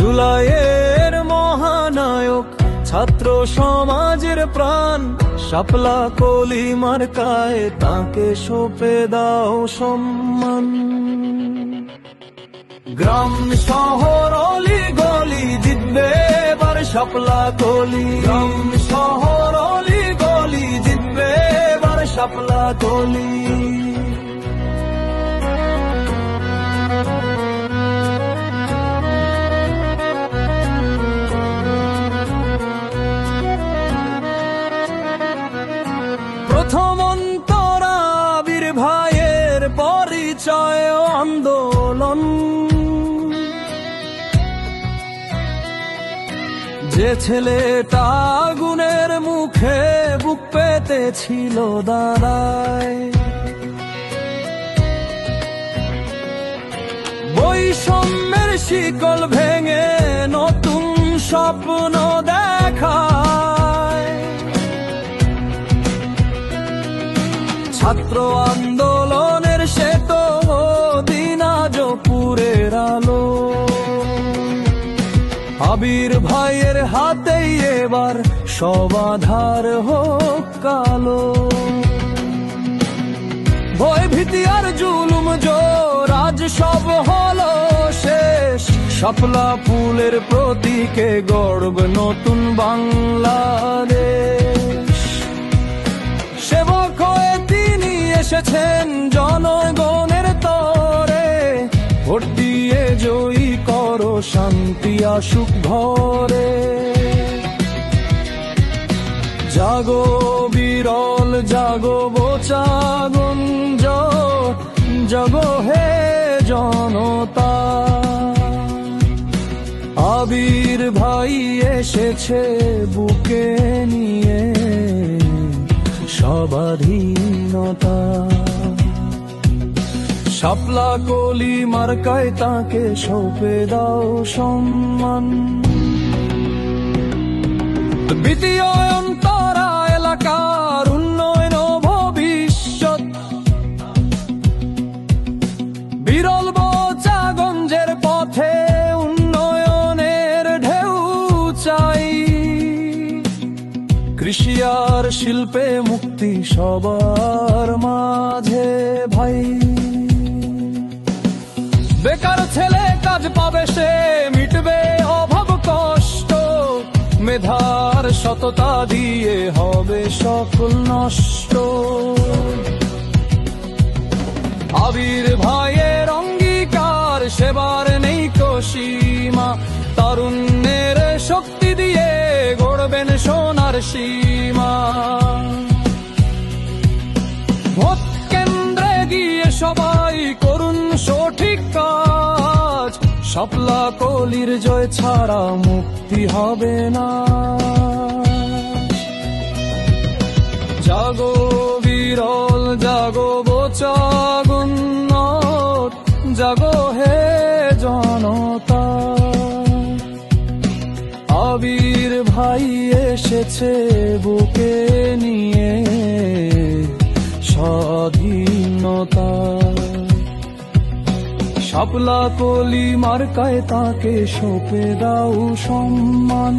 জুলাইয়ের মহানায়ক, ছাত্র সমাজের প্রাণ, শাপলা কলি মার্কায় তাকে সঁপে দাও সম্মান। গ্রাম শহর অলি গলি জিতবে এবার শাপলা কলি, গ্রাম শহর অলি গলি জিতবে এবার শাপলা কলি। প্রথম অন্তরা আবির ভাইয়ের পরিচয় আন্দোলন, যে ছেলেটা আগুনের মুখে বুক পেতেছিল দাঁড়ায়। বৈষম্যের শিকল ভেঙে নতুন স্বপ্ন দেখায়। ছাত্র আন্দোলনের সে তো দিনাজপুরের আলো, আবির ভাইয়ের হাতেই এবার সব আধার হোক কালো। ভয় ভীতি আর জুলুম জোর আজ সব হলো শেষ, শাপলা ফুলের প্রতীকে গড়বে নতুন বাংলাদেশ। সেবক হয়ে তিনি এসেছেন জনগণের তরে, ভোট দিয়ে জয়ী করো শান্তি আসুক ঘরে। জাগো বিরল জাগো বোচা গুঞ্জ, জাগো হে জনতা। আবির ভাই এসেছে বুকে নিয়ে স্বাধীনতা। শাপলা কলি মার্কায় তাকে সঁপে দাও সম্মান। দ্বিতীয় অন্তরা এলাকার উন্নয়ন ভবিষ্যৎ, বিরল বোচাগঞ্জের পথে উন্নয়নের ঢেউ চাই। কৃষি আর শিল্পে মুক্তি সবার মাঝে ভাই। বেকার ছেলে কাজ পাবে সে, মিটবে অভাব কষ্ট, মেধার সততা দিয়ে হবে সকল নষ্ট। আবির ভাইয়ের অঙ্গীকার সেবার নেই সীমা, তারুণ্যের শক্তি দিয়ে গড়বেন সোনার সীমা। ভোট কেন্দ্রে গিয়ে সবাই করুন সঠিক কাজ, শাপলা কলির জয় ছাড়া মুক্তি হবে না। জাগো বিরল জাগো বোচা গুঞ্জ, জাগো হে জনতা। আবির ভাই এসেছে বুকে নিয়ে স্বাধীনতা। শাপলা কলি মার্কায় তাকে সঁপে দাও সম্মান।